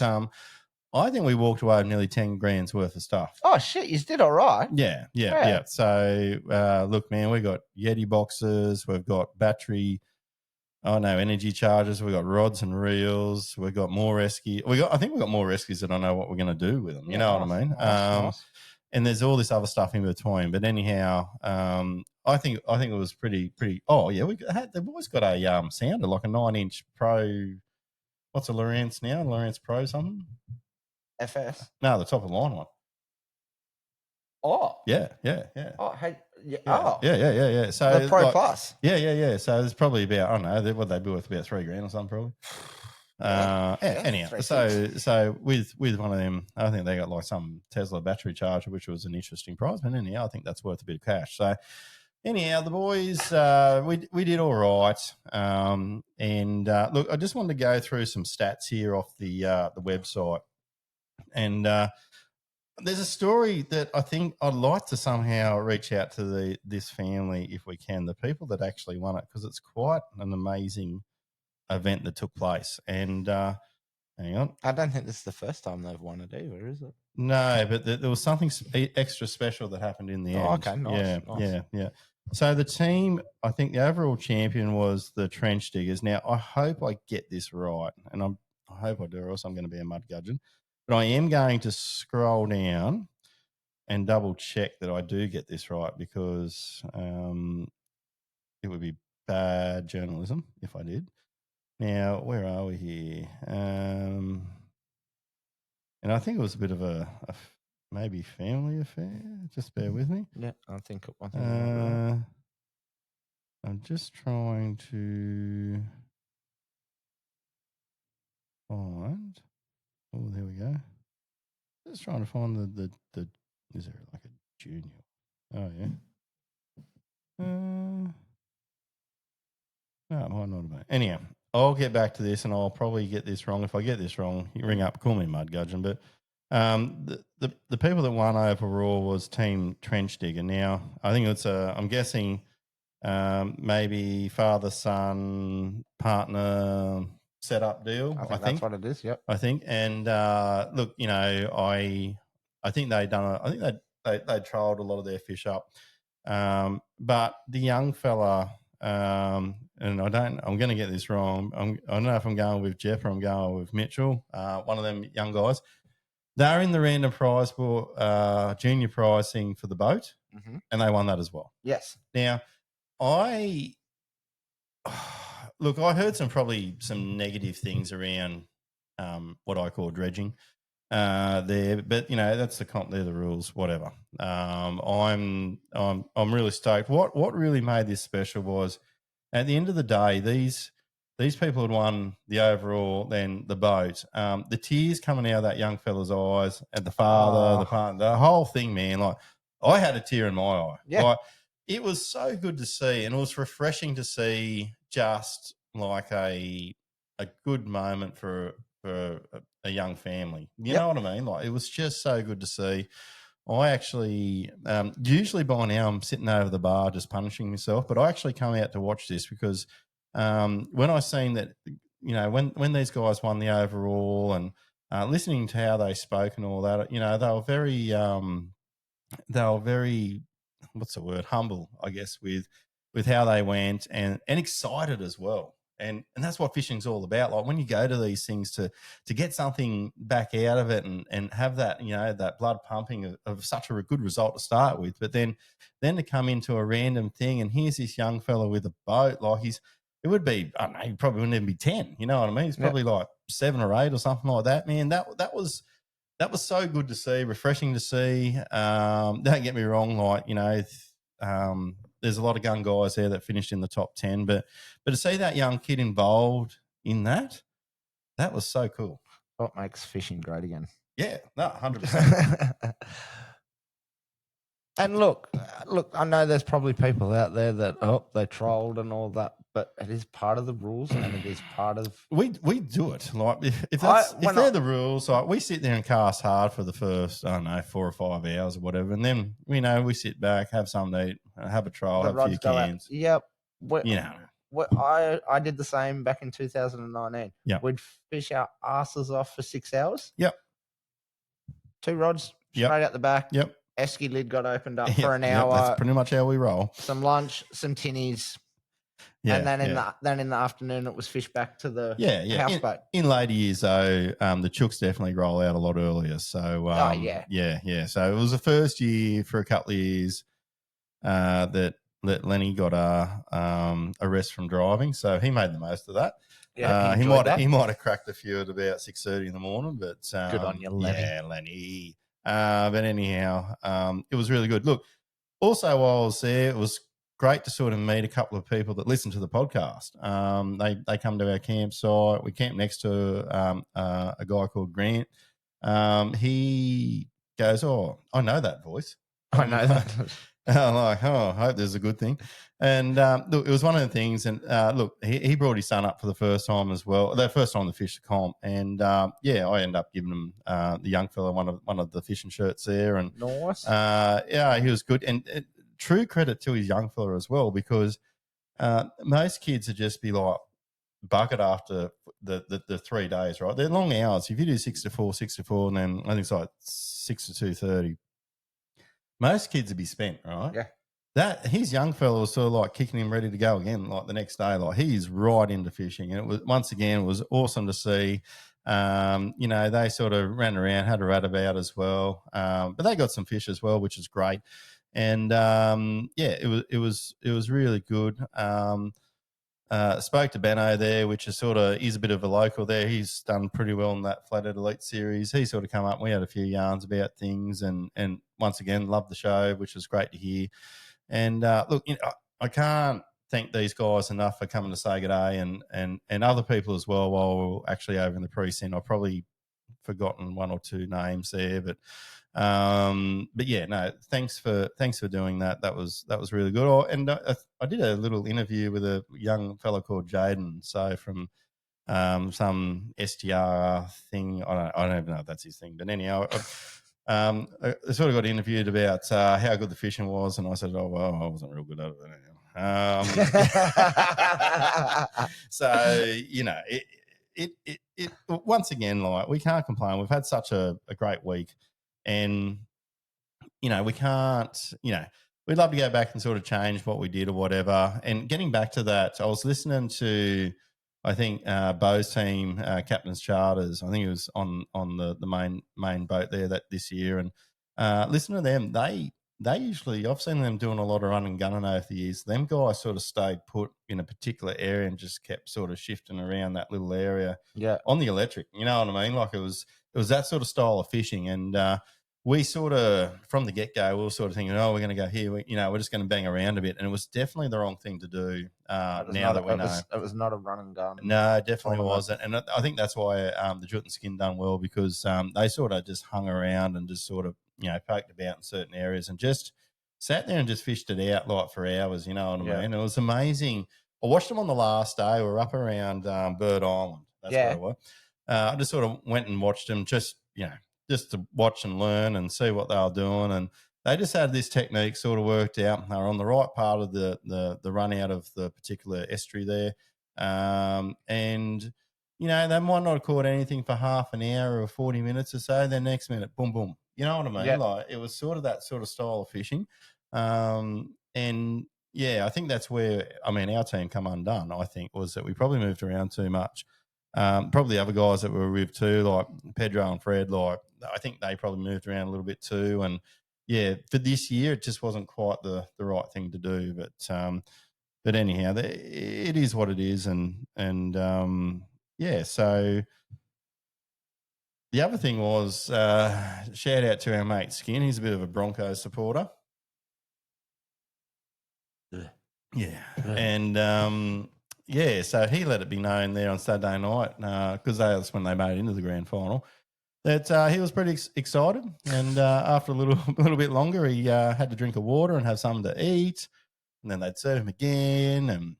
I think we walked away with nearly 10 grand's worth of stuff. Oh shit, you did all right. Yeah. So look, man, we got Yeti boxes, we've got battery. Energy chargers. We got rods and reels. We got more rescue. I think we got more rescues that I know what we're going to do with them. You know what I mean? Nice. And there's all this other stuff in between. But anyhow, I think it was pretty. Oh yeah, the boys got a sounder like a 9-inch Pro. What's a Lowrance now? Lowrance Pro something? FS. No, the top of the line one. Oh. Yeah. Oh, hey. Yeah. Oh. Yeah. So the Pro Plus. Yeah. So there's probably about, I don't know, what they'd be worth about $3,000 or something probably. Anyhow, so with one of them, I think they got like some Tesla battery charger, which was an interesting prize. But anyhow, I think that's worth a bit of cash. So anyhow, the boys, we did all right. And look, I just wanted to go through some stats here off the website. And there's a story that I think I'd like to somehow reach out to this family if we can, the people that actually won it, because it's quite an amazing event that took place. And hang on, I don't think this is the first time they've won it either, is it? No, but there was something extra special that happened in the end. Okay, nice. Yeah. So the team, I think the overall champion was the Trench Diggers. Now, I hope I get this right, and I hope I do, or else I'm going to be a mud gudgeon. But I am going to scroll down and double check that I do get this right, because it would be bad journalism if I did. Now, where are we here? And I think it was a bit of a maybe family affair. Just bear with me. Yeah, I think I'm just trying to find. Oh, there we go. Just trying to find the. Is there like a junior? Oh yeah. No, it might not have been. Anyhow, I'll get back to this, and I'll probably get this wrong. If I get this wrong, you ring up, call me Mud Gudgeon. But the people that won overall was Team Trench Digger. Now, I think it's I'm guessing maybe father son partner setup deal. I think that's what it is. Yep. I think. And look, I think they trialed a lot of their fish up. But the young fella, and I'm going to get this wrong. I don't know if I'm going with Jeff or I'm going with Mitchell, one of them young guys. They're in the random prize for junior prize thing for the boat, and they won that as well. Yes. Now, I heard some negative things around what I call dredging there, but that's they're the rules, whatever. I'm really stoked. What really made this special was at the end of the day, these people had won the overall, then the boat. The tears coming out of that young fella's eyes at the father, the partner, the whole thing, man. Like I had a tear in my eye. Yeah. Like, it was so good to see, and it was refreshing to see just like a good moment for a young family. You know what I mean? Like, it was just so good to see. I actually, usually by now I'm sitting over the bar just punishing myself, but I actually come out to watch this because when I seen that, when these guys won the overall and listening to how they spoke and all that, they were very, what's the word, humble, I guess, with how they went and excited as well. And that's what fishing's all about. Like when you go to these things to get something back out of it and have that, that blood pumping of such a good result to start with, but then to come into a random thing and here's this young fella with a boat, like it would be, I don't know, he probably wouldn't even be 10, you know what I mean? He's probably like 7 or 8 or something like that, man. That was so good to see, refreshing to see. Don't get me wrong, like, there's a lot of young guys there that finished in the top 10, but to see that young kid involved in that was so cool. What makes fishing great again? Yeah, no, 100%. And look, I know there's probably people out there that they trolled and all that, but it is part of the rules and it is part of. We do it like if they're the rules. Like we sit there and cast hard for the first 4 or 5 hours or whatever, and then we sit back, have something to eat, have a troll, have a few cans. Yep. I did the same back in 2019. Yeah, we'd fish our asses off for 6 hours. Yep. 2 rods straight out the back. Yep. Esky lid got opened up for an hour. That's pretty much how we roll. Some lunch, some tinnies. Yeah, and then in the afternoon it was fish back to the houseboat. In later years though, the chooks definitely roll out a lot earlier. So yeah. So it was the first year for a couple of years that Lenny got a rest from driving. So he made the most of that. Yeah, he might have cracked a few at about 6:30 in the morning, but good on you, Lenny. Yeah, Lenny. But anyhow, it was really good. Look, also while I was there, it was great to sort of meet a couple of people that listen to the podcast. They come to our campsite. We camp next to a guy called Grant. He goes, "Oh, I know that voice. I know that." I'm like, I hope there's a good thing. And look, it was one of the things. And look, he brought his son up for the first time as well. The first time to fish the comp. And I ended up giving him the young fella one of the fishing shirts there. And nice. He was good. And true credit to his young fella as well, because most kids would just be like bucket after the 3 days, right? They're long hours. If you do 6 to 4, and then I think it's like 6 to 2:30. Most kids would be spent, right? Yeah. That his young fellow was sort of like kicking him ready to go again, like the next day. Like he's right into fishing, and it was once again it was awesome to see. They sort of ran around, had a rat about as well, but they got some fish as well, which is great. And it was really good. Spoke to Benno there, which is he's a bit of a local there. He's done pretty well in that Flathead Elite series. He sort of come up. We had a few yarns about things, and once again, loved the show, which was great to hear. And look, I can't thank these guys enough for coming to say good day, and other people as well. While we were actually over in the precinct, I've probably forgotten 1 or 2 names there, but yeah, no, thanks for doing that. That was really good. And I did a little interview with a young fellow called Jaden. So from some STR thing, I don't even know if that's his thing, but anyhow, I sort of got interviewed about how good the fishing was, and I said, "Oh well, I wasn't real good at it." So it once again, like, we can't complain. We've had such a great week, and we can't, we'd love to go back and sort of change what we did or whatever. And getting back to that, I was listening to, I think, Bo's team, Captain's Charters. I think it was on the main boat there this year. And listen to them. They usually, I've seen them doing a lot of run and gunning over the years. Them guys sort of stayed put in a particular area and just kept sort of shifting around that little area on the electric. You know what I mean? Like it was that sort of style of fishing. And we sort of, from the get-go, we were sort of thinking, we're going to go here. We're just going to bang around a bit. And it was definitely the wrong thing to do now that we know. It was not a run and gun. No, it definitely wasn't. And I think that's why the Jute and Skin done well, because they sort of just hung around and just sort of, poked about in certain areas and just sat there and just fished it out like for hours, you know what I mean? It was amazing. I watched them on the last day. We were up around Bird Island. That's where I was. I just sort of went and watched them just to watch and learn and see what they were doing. And they just had this technique sort of worked out. They were on the right part of the run out of the particular estuary there. And, they might not have caught anything for half an hour or 40 minutes or so. Then next minute, boom, boom. You know what I mean? Yeah. Like it was sort of that sort of style of fishing. And I think that's where, our team come undone, I think, was that we probably moved around too much. Probably other guys that were with too, like Pedro and Fred, like I think they probably moved around a little bit too. And for this year, it just wasn't quite the right thing to do. But anyhow, it is what it is. So the other thing was, shout out to our mate Skin. He's a bit of a Broncos supporter. Yeah. And, so he let it be known there on Saturday night, because that's when they made it into the grand final, that he was pretty excited. And after a little bit longer, he had to drink a water and have something to eat. And then they'd serve him again and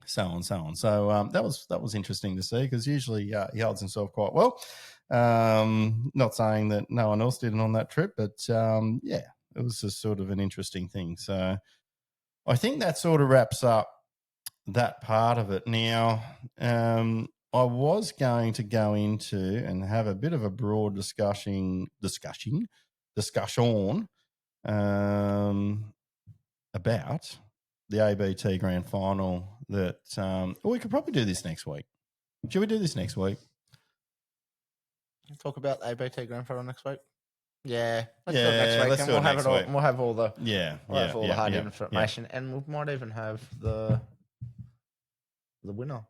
so on, so on. So that was interesting to see, because usually he holds himself quite well. Not saying that no one else did it on that trip, but it was just sort of an interesting thing. So I think that sort of wraps up that part of it. Now, I was going to go into and have a bit of a broad discussion about the ABT Grand Final. That we could probably do this next week. Should we do this next week? Talk about ABT Grand Final next week. Yeah, let's do it next week. Let's do it next week. We'll have all the the hard information, and we might even have the winner.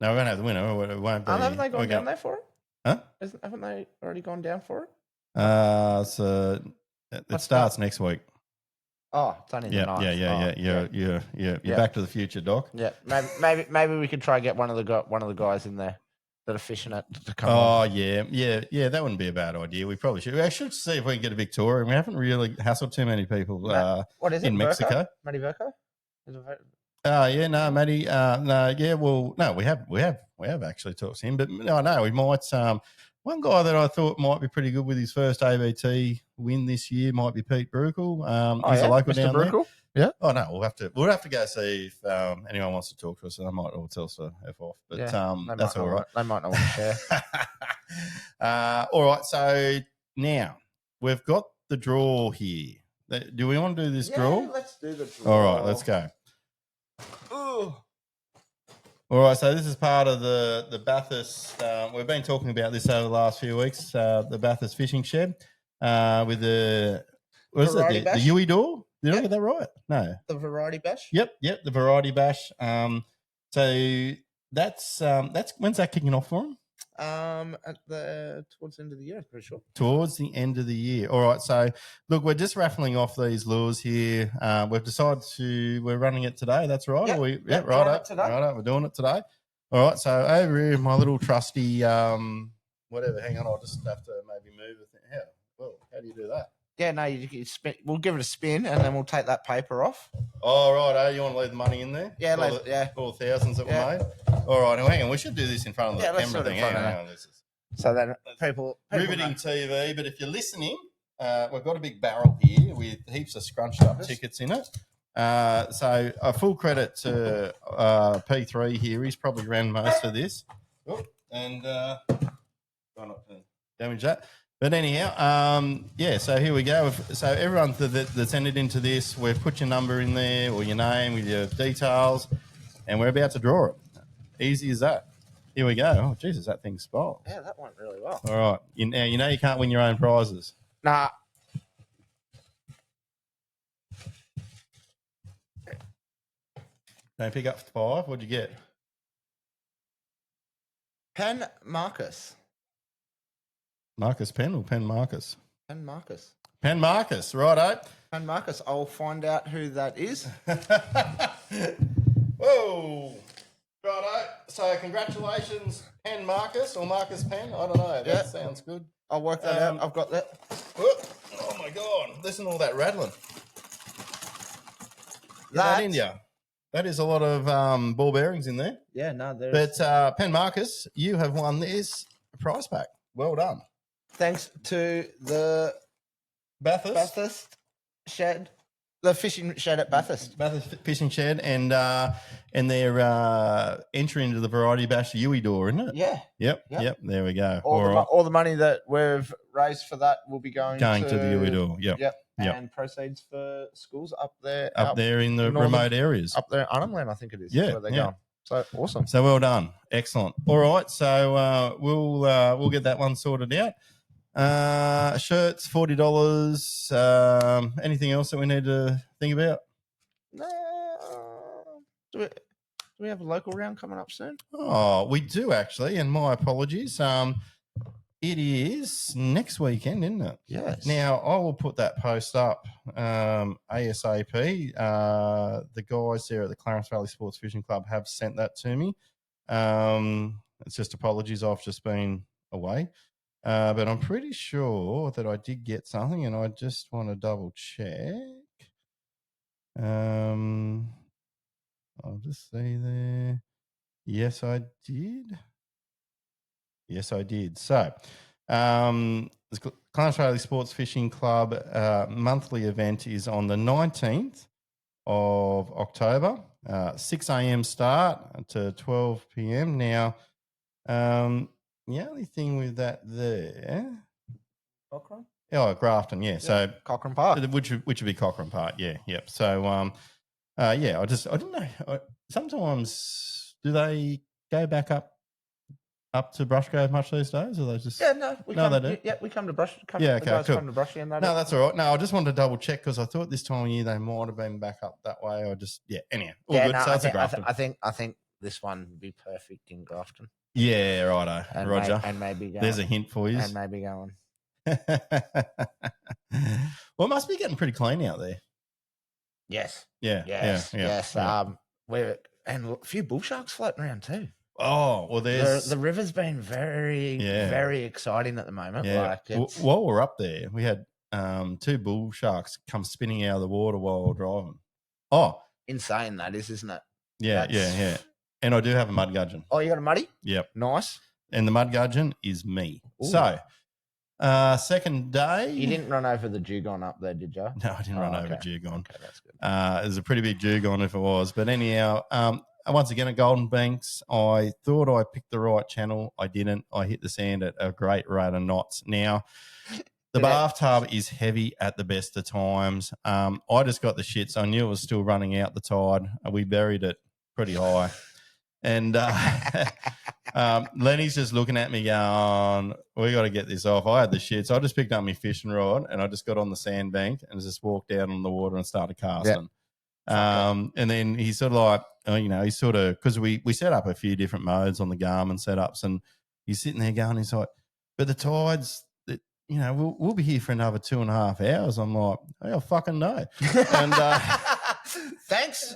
No, we won't have the winner. It won't be. Haven't they gone down there for it? Huh? Haven't they already gone down for it? So it starts next week. Oh, it's only the night. You're Back to the Future, Doc. Yeah, maybe we could try and get one of the guys in there that are fishing it to come. Oh yeah, that wouldn't be a bad idea. We probably should. We should see if we can get a Victorian. We haven't really hassled too many people. What is it in Mexico? Matty Verco? Matty. We have actually talked to him, but no, we might. One guy that I thought might be pretty good with his first ABT win this year might be Pete Brukel. He's a local Mr. down Brukel? there. Yeah. Oh no, we'll have to go see if anyone wants to talk to us. I might all tell us to F off, but that's all right. They might not want to share. All right. So now we've got the draw here. Do we want to do this draw? Let's do the draw. All right, let's go. Ooh. All right, so this is part of the Bathurst. We've been talking about this over the last few weeks. The Bathurst Fishing Shed with the Yewwwdore. Did I get that right? No, the Variety Bash. Yep, the Variety Bash. So that's when's that kicking off for them? Towards the end of the year, I'm pretty sure. Towards the end of the year. All right. So look, we're just raffling off these lures here. We've decided we're running it today. That's right. Yep, right. We're doing it today. All right. So over here, my little trusty whatever. Hang on, I'll just have to maybe move it. How do you do that? Yeah, no, you spin. We'll give it a spin, and then we'll take that paper off. Oh, right. You want to leave the money in there? Yeah, all the thousands that were made. All right. Now, hang on. We should do this in front of the camera thing. Hang on. So then people riveting TV. But if you're listening, we've got a big barrel here with heaps of scrunched up tickets in it. So a full credit to P3 here. He's probably ran most of this. And try not to damage that. But anyhow, so here we go. So everyone that's entered into this, we've put your number in there or your name with your details, and we're about to draw it. Easy as that. Here we go. Oh, Jesus, that thing's spoiled. Yeah, that went really well. All right. Now, you can't win your own prizes. Nah. Don't pick up 5. What'd you get? Pen Marcus. Marcus Penn or Penn Marcus? Pen Marcus. Penn Marcus, righto. Pen Marcus. I'll find out who that is. Whoa. Righto. So congratulations, Penn Marcus or Marcus Penn. I don't know. That sounds good. I'll work that out. I've got that. Oh my God. Listen to all that rattling. That in ya. That is a lot of ball bearings in there. Yeah, no, there's... But Penn Marcus, you have won this prize pack. Well done. Thanks to the Bathurst shed, the fishing shed at Bathurst. Bathurst Fishing Shed and their entry into the Variety Bash Yewwwdore, isn't it? Yeah. Yep. There we go. All the money that we've raised for that will be going to the Yewwwdore. Yep. And proceeds for schools up there. Up there in the remote areas. Up there, Arnhem, I think it is. Yeah. Where they're going. So awesome. So well done. Excellent. All right. So we'll get that one sorted out. Shirts, $40. Anything else that we need to think about? Do we have a local round coming up soon? Oh, we do actually, and my apologies. It is next weekend, isn't it? Yes. Now I will put that post up ASAP. The guys there at the Clarence Valley Sports Fishing Club have sent that to me. It's just apologies. I've just been away. But I'm pretty sure that I did get something, and I just want to double check. I'll just see there. Yes, I did. So, the Clarence Valley Sports Fishing Club monthly event is on the 19th of October, 6 a.m. start to 12 p.m. Now, the only thing with that there... Cochrane? Oh, Grafton, yeah. So Cochrane Park. Which would be Cochrane Park, yeah. Yep. So, I didn't know. Sometimes, do they go back up to Brushgrove much these days? Or they just... Yeah, no. We do? Yeah, we come to Brush. Cool. Come to Brushy and that. No, that's all right. No, I just wanted to double check because I thought this time of year they might have been back up that way. Anyhow. All good. No, So it's a Grafton. I think this one would be perfect in Grafton. Yeah, righto. And Roger. And maybe going. There's a hint for you. And maybe going. Well, it must be getting pretty clean out there. Yes. Yeah. Yes. Yeah. And a few bull sharks floating around too. Oh, well, there's... The river's been very, very exciting at the moment. Yeah. While we're up there, we had 2 bull sharks come spinning out of the water while we were driving. Oh. Insane that is, isn't it? Yeah. And I do have a mud gudgeon. Oh, you got a muddy? Yep. Nice. And the mud gudgeon is me. Ooh. So, second day... You didn't run over the dugong up there, did you? No, I didn't run over dugong. Okay, that's good. It was a pretty big dugong if it was. But anyhow, once again at Golden Banks, I thought I picked the right channel. I didn't. I hit the sand at a great rate of knots. Now, the bathtub is heavy at the best of times. I just got the shits. I knew it was still running out the tide. We buried it pretty high. And Lenny's just looking at me going, we got to get this off. I had the shits. I just picked up my fishing rod and I just got on the sandbank and just walked out on the water and started casting. And then he's sort of like, because we set up a few different modes on the Garmin setups, and he's sitting there going, he's like, but the tides, we'll be here for another 2.5 hours. I'm like, I fucking know. And thanks,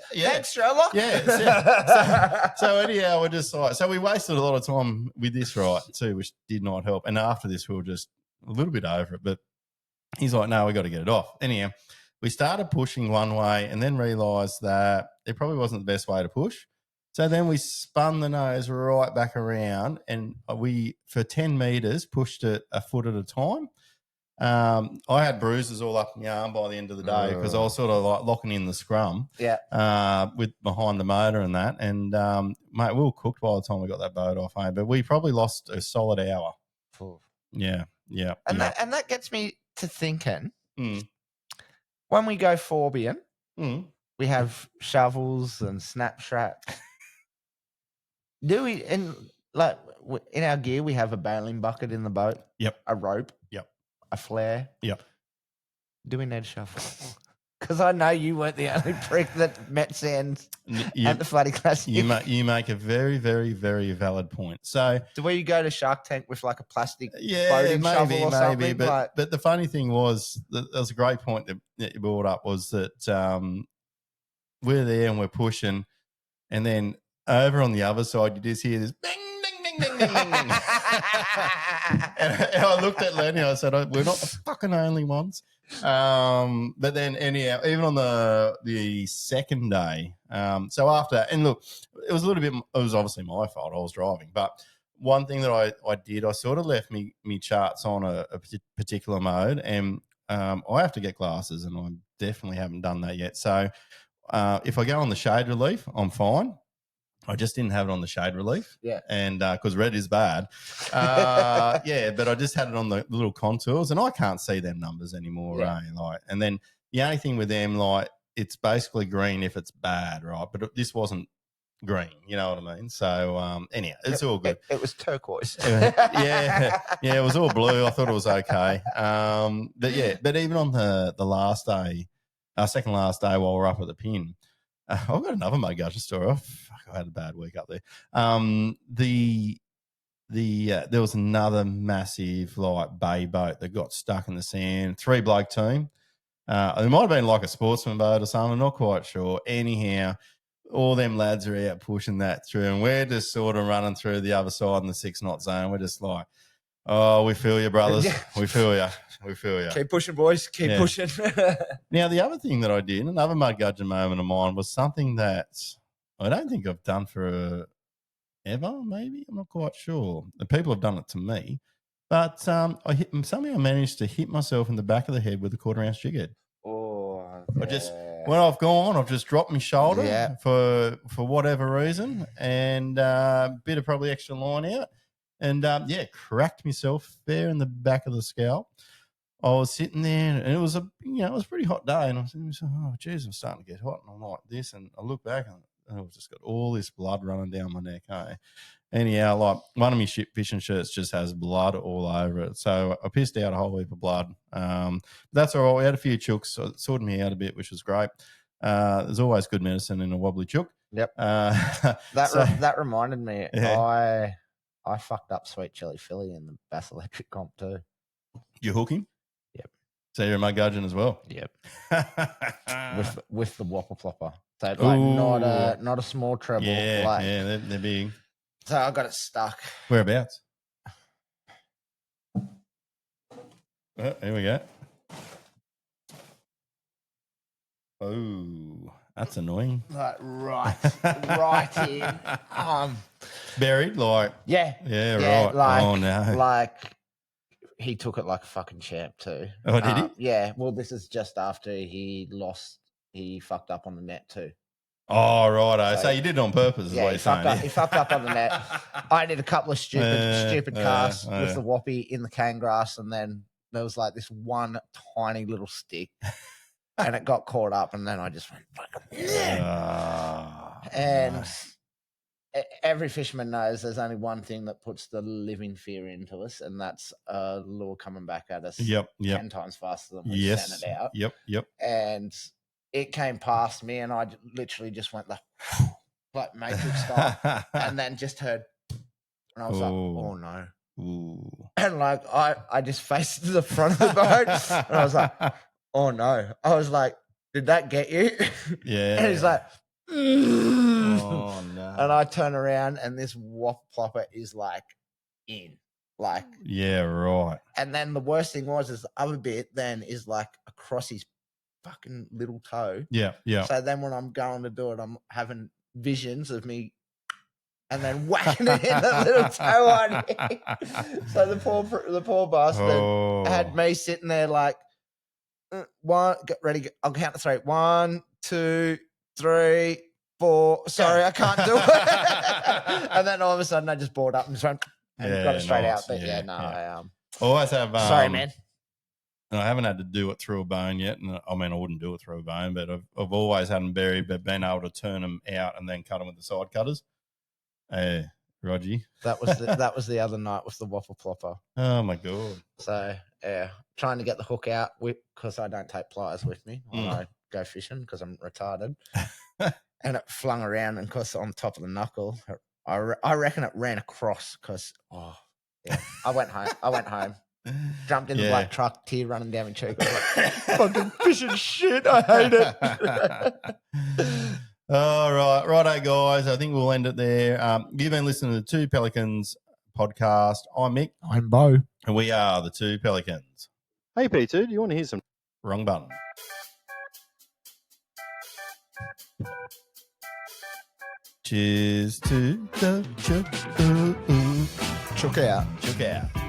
Trevor. Yeah. So anyhow, we're just like, so we wasted a lot of time with this too, which did not help. And after this, we were just a little bit over it. But he's like, no, we got to get it off. Anyhow, we started pushing one way and then realised that it probably wasn't the best way to push. So then we spun the nose right back around and we, for 10 metres, pushed it a foot at a time. I had bruises all up my arm by the end of the day because I was sort of like locking in the scrum with behind the motor and that. And, mate, we were cooked by the time we got that boat off, but we probably lost a solid hour. Yeah. Yeah. And yeah. that gets me to thinking, Mm. when we go forbian, Mm. we have shovels and snapshot. Do we, in our gear, we have a bailing bucket in the boat? Yep. A rope? Yep. A flare? Yep. Do we need shovels? Because I know you weren't the only prick that met sand at the Flathead Classic. You make a very, very, very valid point. So, do we go to Shark Tank with like a plastic boating shovel or something? But the funny thing was, that was a great point that you brought up, was that we're there and we're pushing, and then over on the other side, you just hear this bing, ding, ding, ding, ding, ding, ding. and I looked at Lenny, I said, we're not the fucking only ones. But then anyhow, even on the second day, so after, and look, it was obviously my fault, I was driving, but one thing that I did, I sort of left me charts on a particular mode, and I have to get glasses, and I definitely haven't done that yet. So if I go on the shade relief, I'm fine. I just didn't have it on the shade relief. Yeah. And because red is bad. But I just had it on the little contours, and I can't see them numbers anymore. Yeah. And then the only thing with them, it's basically green if it's bad, right? But this wasn't green, you know what I mean? So anyhow, it's all good. It was turquoise. Yeah, it was all blue. I thought it was okay. But even on the last day, second last day while we're up at the pin, I've got another mud gudgeon story. Oh, fuck, I had a bad week up there. There was another massive bay boat that got stuck in the sand. 3-bloke team. It might have been like a sportsman boat or something. I'm not quite sure. Anyhow, all them lads are out pushing that through, and we're just sort of running through the other side in the 6-knot zone. We're just like, oh, we feel you, brothers. We feel you. We feel you. Keep pushing, boys. Keep pushing. Now, the other thing that I did, another mud gudgeon moment of mine, was something that I don't think I've done for ever, maybe. I'm not quite sure. The people have done it to me. But somehow I managed to hit myself in the back of the head with a 1/4-ounce jig head. Oh, When I've gone, I've just dropped my shoulder for whatever reason, and a bit of probably extra line out, and cracked myself there in the back of the scalp. I was sitting there, and it was it was a pretty hot day, and I was thinking, oh, geez, I'm starting to get hot, and I'm like this, and I look back, and I've just got all this blood running down my neck. Anyhow, like one of my fishing shirts just has blood all over it, so I pissed out a whole heap of blood. That's all right. We had a few chooks, so it sorted me out a bit, which was great. There's always good medicine in a wobbly chook. Yep. That reminded me. Yeah. I fucked up Sweet Chili Philly in the Bass Electric comp too. You hooking? Yep. So you're a mud gudgeon as well? Yep. with the whopper plopper. So not a small treble. Yeah, they're big. So I got it stuck. Whereabouts? Oh, here we go. Oh, that's annoying. Like right in. Buried, right. Like, oh no, like he took it like a fucking champ too. Oh, did he? Yeah. Well, this is just after he fucked up on the net too. Oh, right. So you did it on purpose, is what you're saying. He fucked up on the net. I did a couple of stupid casts with the whoppy in the cane grass, and then there was like this one tiny little stick, and it got caught up, and then I just went fucking and every fisherman knows there's only one thing that puts the living fear into us, and that's a lure coming back at us 10 times faster than we sent it out. Yep. And it came past me, and I literally just went like Matrix style, and then just heard, and I was like, oh no. Ooh. And like I just faced the front of the boat, and I was like, oh no. I was like, did that get you? Yeah. And he's like, oh no. And I turn around, and this whop plopper is like in. Like, yeah, right. And then the worst thing is the other bit then is like across his fucking little toe. Yeah. So then when I'm going to do it, I'm having visions of me and then whacking it in the little toe on me. So the poor bastard had me sitting there like, one, get ready, I'll count to 3. 1, 2, 3, 4. Sorry, I can't do it. And then all of a sudden I just bored up and just went and got it straight out. But I always have. Sorry, man. And I haven't had to do it through a bone yet. And I mean, I wouldn't do it through a bone, but I've always had them buried, but been able to turn them out and then cut them with the side cutters. Hey, Rogie. That was the other night with the whopper plopper. Oh my god. So yeah, trying to get the hook out because I don't take pliers with me when I go fishing because I'm retarded, and it flung around and because on top of the knuckle, I reckon it ran across because I went home. Jumped in the black truck, tear running down my cheek. I was like, fucking fishing shit. I hate it. All right. Righto, guys. I think we'll end it there. You've been listening to the Two Pelicans podcast. I'm Mick. I'm Bo. And we are the Two Pelicans. Hey, P2, do you want to hear some? Wrong button. Cheers to the chook. Chook out. Chook out.